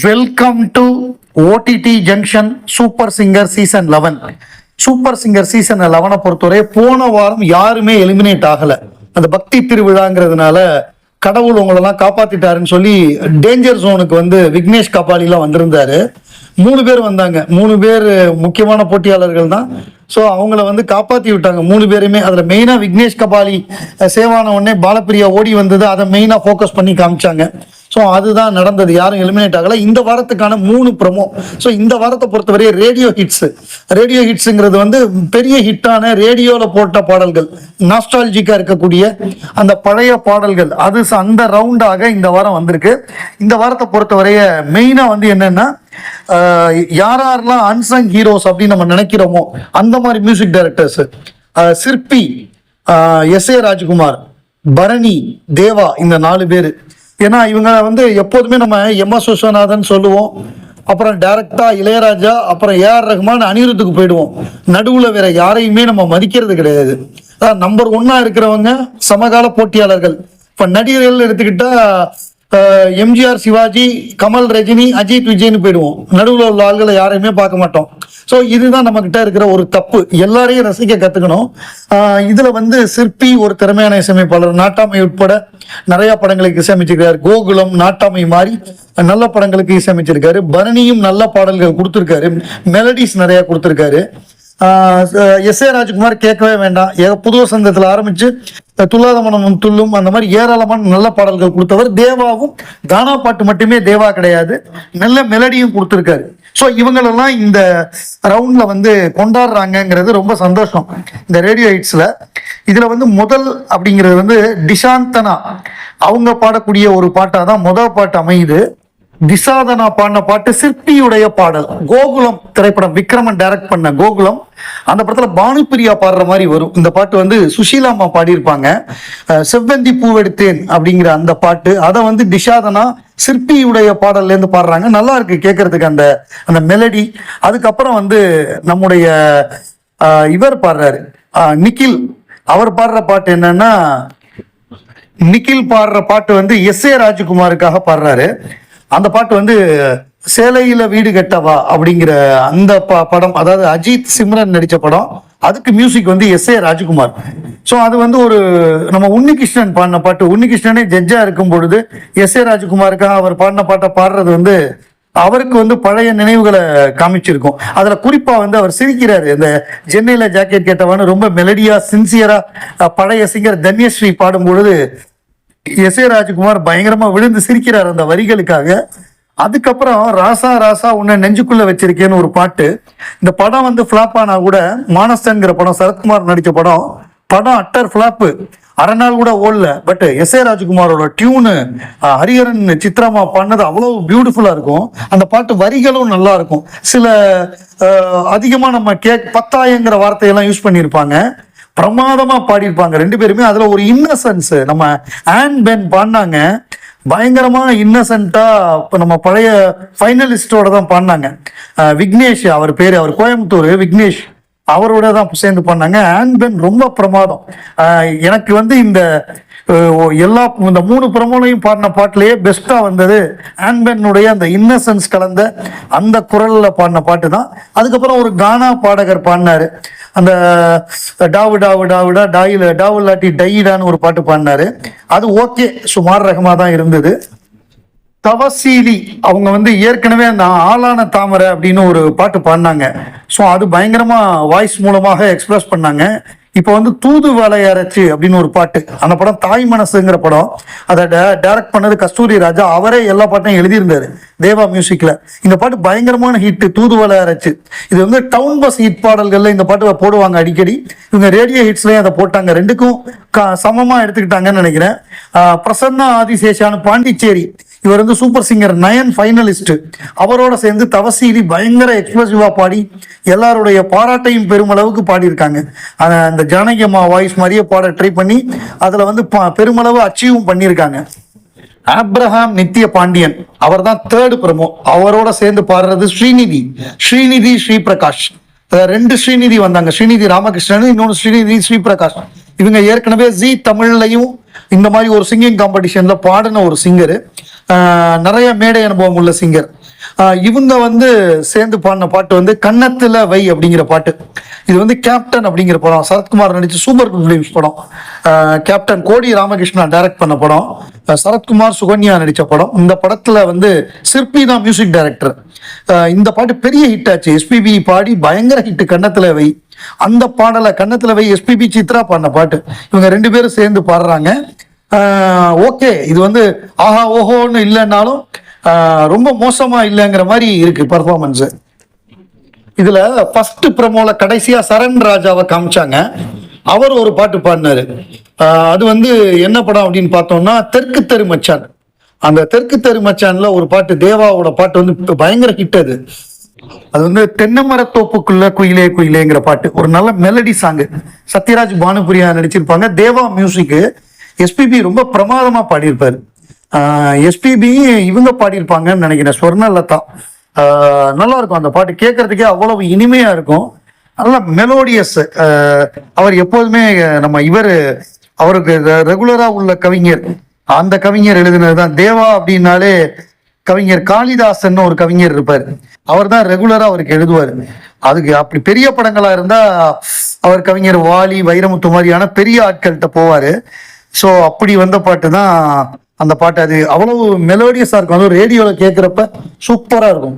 Welcome to OTT junction super singer season 11. Super singer season 11 பொறுத்தவரை போன வாரம் யாருமே எலிமினேட் ஆகல. அந்த பக்தி திருவிழாங்கிறதுனால கடவுள் உங்களெல்லாம் காப்பாத்திட்டாருன்னு சொல்லி டேஞ்சர் ஜோனுக்கு வந்து விக்னேஷ் கபாலிலாம் வந்திருந்தாரு. 3 பேர் வந்தாங்க. 3 பேர் முக்கியமான போட்டியாளர்கள் தான். ஸோ அவங்கள வந்து காப்பாற்றி விட்டாங்க 3 பேருமே. அதில் மெயினாக விக்னேஷ் கபாலி சேவான உடனே பாலப்பிரியா ஓடி வந்தது, அதை மெயினாக ஃபோக்கஸ் பண்ணி காமிச்சாங்க. ஸோ அதுதான் நடந்தது. யாரும் எலிமினேட் ஆகலை. இந்த வாரத்துக்கான 3 ப்ரொமோ. ஸோ இந்த வாரத்தை பொறுத்தவரை ரேடியோ ஹிட்ஸுங்கிறது வந்து பெரிய ஹிட்டான ரேடியோவில் போட்ட பாடல்கள், நாஸ்டாலஜிக்காக இருக்கக்கூடிய அந்த பழைய பாடல்கள், அது அந்த ரவுண்டாக இந்த வாரம் வந்திருக்கு. இந்த வாரத்தை பொறுத்தவரைய மெயினாக வந்து என்னன்னா, யாரெல்லாம் அன்சங் ஹீரோஸ் அப்படின்னு நம்ம நினைக்கிறோமோ அந்த மாதிரி மியூசிக் டைரக்டர்ஸ், சிற்பி, எஸ்.ஏ. ராஜ்குமார், பரணி, தேவா, இந்த 4 பேர். ஏன்னா இவங்க வந்து எப்போதுமே நம்ம எம்.எஸ். விஸ்வநாதன் சொல்லுவோம், அப்புறம் டைரக்டா இளையராஜா, அப்புறம் ஏ.ஆர். ரஹ்மான், அனிருத்துக்கு போயிடுவோம். நடுவில் வேற யாரையுமே நம்ம மதிக்கிறது கிடையாது. நம்பர் 1 இருக்கிறவங்க சமகால போட்டியாளர்கள். இப்ப நடிகர்கள் எடுத்துக்கிட்டா எம்ஜிஆர், சிவாஜி, கமல், ரஜினி, அஜித், விஜய்னு போயிடுவோம். நடுவில் உள்ள ஆள்களை யாரையுமே பார்க்க மாட்டோம். ஸோ இதுதான் நம்ம கிட்ட இருக்கிற ஒரு தப்பு. எல்லாரையும் ரசிக்க கத்துக்கணும். இதுல வந்து சிற்பி ஒரு திறமையான இசையமைப்பாளர், நாட்டாமை உட்பட நிறைய படங்களுக்கு இசையமைச்சிருக்காரு. கோகுலம், நாட்டாமை மாதிரி நல்ல படங்களுக்கு இசையமைச்சிருக்காரு. பரணியும் நல்ல பாடல்கள் கொடுத்துருக்காரு, மெலடிஸ் நிறைய கொடுத்துருக்காரு. எஸ்.ஏ. ராஜ்குமார் கேட்கவே வேண்டாம். புது வசந்தத்தில் ஆரம்பிச்சு துல்லாத மனம் துள்ளும், அந்த மாதிரி ஏராளமான நல்ல பாடல்கள் கொடுத்தவர். தேவாவும் கானா பாட்டு மட்டுமே தேவா கிடையாது, நல்ல மெலடியும் கொடுத்துருக்காரு. ஸோ இவங்களெல்லாம் இந்த ரவுண்ட்ல வந்து கொண்டாடுறாங்கிறது ரொம்ப சந்தோஷம் இந்த ரேடியோ ஹிட்ஸ்ல. இதுல வந்து முதல் அப்படிங்கிறது வந்து டிஷாந்தனா அவங்க பாடக்கூடிய ஒரு பாட்டாக தான் முதல் பாட்டு அமையுது. திசாதனா பாடின பாட்டு சிற்பியுடைய பாடல். கோகுலம் திரைப்படம், விக்ரமன் டைரக்ட் பண்ண கோகுலம், அந்த படத்துல பானுப்பிரியா பாடுற மாதிரி வரும். இந்த பாட்டு வந்து சுஷீலாமா பாடியிருப்பாங்க. செவ்வந்தி பூவெடுத்தேன் அப்படிங்கிற அந்த பாட்டு, அதை வந்து டிஷாதனா சிற்பியுடைய பாடல்ல இருந்து பாடுறாங்க. நல்லா இருக்கு கேட்கறதுக்கு அந்த அந்த மெலடி. அதுக்கப்புறம் வந்து நம்முடைய இவர் பாடுறாரு, நிக்கில். அவர் பாடுற பாட்டு என்னன்னா, நிக்கில் பாடுற பாட்டு வந்து எஸ்.ஏ. ராஜ்குமாருக்காக பாடுறாரு. அந்த பாட்டு வந்து சேலையில வீடு கட்டவா அப்படிங்கிற அந்த படம், அதாவது அஜித் சிம்ரன் நடிச்ச படம். அதுக்கு மியூசிக் வந்து எஸ்.ஏ. ராஜ்குமார். ஸோ அது வந்து ஒரு நம்ம உன்னிகிருஷ்ணன் பாடின பாட்டு. உன்னிகிருஷ்ணனே ஜட்ஜா இருக்கும் பொழுது எஸ்.ஏ. ராஜ்குமாருக்காக அவர் பாடின பாட்டை பாடுறது வந்து அவருக்கு வந்து பழைய நினைவுகளை காமிச்சிருக்கும். அதுல குறிப்பா வந்து அவர் சிரிக்கிறாரு. இந்த சென்னையில ஜாக்கெட் கேட்டவான்னு ரொம்ப மெலடியா சின்சியரா பழைய சிங்கர் தன்யஸ்ரீ பாடும் பொழுது எஸ்.ஏ. ராஜ்குமார் பயங்கரமா விழுந்து சிரிக்கிறார் அந்த வரிகளுக்காக. அதுக்கப்புறம் ராசா ராசா உன்னை நெஞ்சுக்குள்ள வச்சிருக்கேன்னு ஒரு பாட்டு. இந்த படம் வந்து ஃபிளாப் ஆனா கூட, மானஸ்தன்கிற படம் சரத்குமார் நடிச்ச படம் அட்டர் ஃபிளாப்பு, அரை நாள் கூட ஓடல. But S A. ராஜ்குமாரோட டியூனு, ஹரிஹரன் சித்ராமா பாடினது அவ்வளவு பியூட்டிஃபுல்லா இருக்கும். அந்த பாட்டு வரிகளும் நல்லா இருக்கும். சில அதிகமா நம்ம பத்தாயங்கிற வார்த்தையெல்லாம் யூஸ் பண்ணியிருப்பாங்க. பிரமாதமா பாடியிருப்பாங்க 2 பேருமே. அதுல ஒரு இன்னசென்ஸ், நம்ம ஆன் பென் பாடினாங்க பயங்கரமா இன்னசென்ட்டா. இப்போ நம்ம பழைய ஃபைனலிஸ்டோட தான் பாடினாங்க. விக்னேஷ் அவர் பேரு, அவர் கோயம்புத்தூர் விக்னேஷ், அவரோட தான் சேர்ந்து பண்ணாங்க. ஆன் பென் ரொம்ப பிரமாதம். எனக்கு வந்து இந்த எல்லா இந்த 3 பிரமோலையும் பாடின பாட்டிலேயே பெஸ்டா வந்தது ஆன்பென்னுடைய அந்த இன்னசென்ஸ் கலந்த அந்த குரல்ல பாடின பாட்டு தான். அதுக்கப்புறம் ஒரு கானா பாடகர் பாடினாரு, அந்த டாவு டாவு டாவுடா டாயில டாவுலாட்டி டையிடான்னு ஒரு பாட்டு பாடினாரு. அது ஓகே, சுமார் ரகமா தான் இருந்தது. தவசீலி அவங்க வந்து ஏற்கனவே அந்த ஆளான தாமரை அப்படின்னு ஒரு பாட்டு பாடினாங்க. ஸோ அது பயங்கரமா வாய்ஸ் மூலமாக எக்ஸ்பிரஸ் பண்ணாங்க. இப்போ வந்து தூது வேலையரைச்சு அப்படின்னு ஒரு பாட்டு, அந்த படம் தாய் மனசுங்கிற படம். அதை டைரக்ட் பண்ணது கஸ்தூரி ராஜா. அவரே எல்லா பாட்டையும் எழுதியிருந்தாரு தேவா மியூசிக்ல. இந்த பாட்டு பயங்கரமான ஹிட், தூது வேலையரைச்சு. இது வந்து டவுன் பஸ் ஹிட் பாடல்கள்ல இந்த பாட்டு போடுவாங்க அடிக்கடி. இவங்க ரேடியோ ஹிட்ஸ்லயும் அதை போட்டாங்க. 2க்கும் சமமா எடுத்துக்கிட்டாங்கன்னு நினைக்கிறேன். பிரசன்னா ஆதிசேஷானு பாண்டிச்சேரி, இவர் வந்து சூப்பர் சிங்கர் 9 ஃபைனலிஸ்ட். அவரோட சேர்ந்து தவசீலி பயங்கர எக்ஸ்பிரசிவா பாடி எல்லாருடைய பாராட்டையும் பெருமளவுக்கு பாடியிருக்காங்க. அந்த ஜானகி அம்மா வாய்ஸ் மாதிரியே பாட ட்ரை பண்ணி அதுல வந்து பெருமளவு அச்சீவும் பண்ணியிருக்காங்க. ஆப்ரஹாம் நித்ய பாண்டியன், அவர் தான் 3rd ப்ரமோ. அவரோட சேர்ந்து பாடுறது ஸ்ரீநிதி ஸ்ரீபிரகாஷ். 2 ஸ்ரீநிதி வந்தாங்க, ஸ்ரீநிதி ராமகிருஷ்ணன், இன்னொன்று ஸ்ரீநிதி ஸ்ரீபிரகாஷ். இவங்க ஏற்கனவே ஜி தமிழ்லையும் இந்த மாதிரி ஒரு சிங்கிங் காம்படிஷன்ல பாடின ஒரு சிங்கரு. நிறைய மேடை அனுபவம் உள்ள சிங்கர். இவங்க வந்து சேர்ந்து பாடின பாட்டு வந்து கன்னத்துல வை அப்படிங்கிற பாட்டு. இது வந்து கேப்டன் அப்படிங்கிற படம், சரத்குமார் நடிச்ச சூப்பர் பிலிம்ஸ் படம். கேப்டன் கோடி ராமகிருஷ்ணா டைரக்ட் பண்ண படம், சரத்குமார் சுகன்யா நடிச்ச படம். இந்த படத்துல வந்து சிற்பி தான் மியூசிக் டைரக்டர். இந்த பாட்டு பெரிய ஹிட் ஆச்சு. எஸ்பிபி பாடி பயங்கர ஹிட் கன்னத்துல வை. அந்த பாடலை கன்னத்துல வை எஸ்பிபி சித்ரா பாடின பாட்டு. இவங்க 2 பேரும் சேர்ந்து பாடுறாங்க. ஓகே, இது வந்து ஆஹா ஓஹோன்னு இல்லைன்னாலும் ரொம்ப மோசமா இல்லைங்கிற மாதிரி இருக்கு பர்ஃபார்மன்ஸ். இதுல ஃபர்ஸ்ட் ப்ரோமோல கடைசியா சரண் ராஜாவை காமிச்சாங்க. அவர் ஒரு பாட்டு பாடினாரு. அது வந்து என்ன படம் அப்படின்னு பார்த்தோம்னா தெற்கு தெரு மச்சான். அந்த தெற்கு தெரு மச்சான்ல ஒரு பாட்டு, தேவாவோட பாட்டு வந்து பயங்கர ஹிட். அது வந்து தென்னமரத்தோப்புக்குள்ள குயிலே குயிலேங்கிற பாட்டு, ஒரு நல்ல மெலடி சாங்கு. சத்யராஜ் பானுபிரியா நடிச்சிருப்பாங்க. தேவா மியூசிக். எஸ்பிபி ரொம்ப பிரமாதமா பாடியிருப்பாரு. எஸ்பிபி இவங்க பாடியிருப்பாங்கன்னு நினைக்கிறேன், ஸ்வர்ணலதா. நல்லா இருக்கும் அந்த பாட்டு, கேட்கறதுக்கே அவ்வளவு இனிமையா இருக்கும், நல்லா மெலோடியஸ். அவர் எப்போதுமே நம்ம அவருக்கு ரெகுலரா உள்ள கவிஞர், அந்த கவிஞர் எழுதினதுதான். தேவா அப்படின்னாலே கவிஞர் காளிதாசன் ஒரு கவிஞர் இருப்பார், அவர் தான் ரெகுலரா அவருக்கு எழுதுவார். அதுக்கு அப்படி பெரிய படங்களா இருந்தா அவர் கவிஞர் வாலி, வைரமுத்து மாதிரியான பெரிய ஆட்கள்கிட்ட போவாரு. ஸோ அப்படி வந்த பாட்டு தான் அந்த பாட்டு. அது அவ்வளவு மெலோடியஸா இருக்கும், அதுவும் ரேடியோல கேட்குறப்ப சூப்பரா இருக்கும்.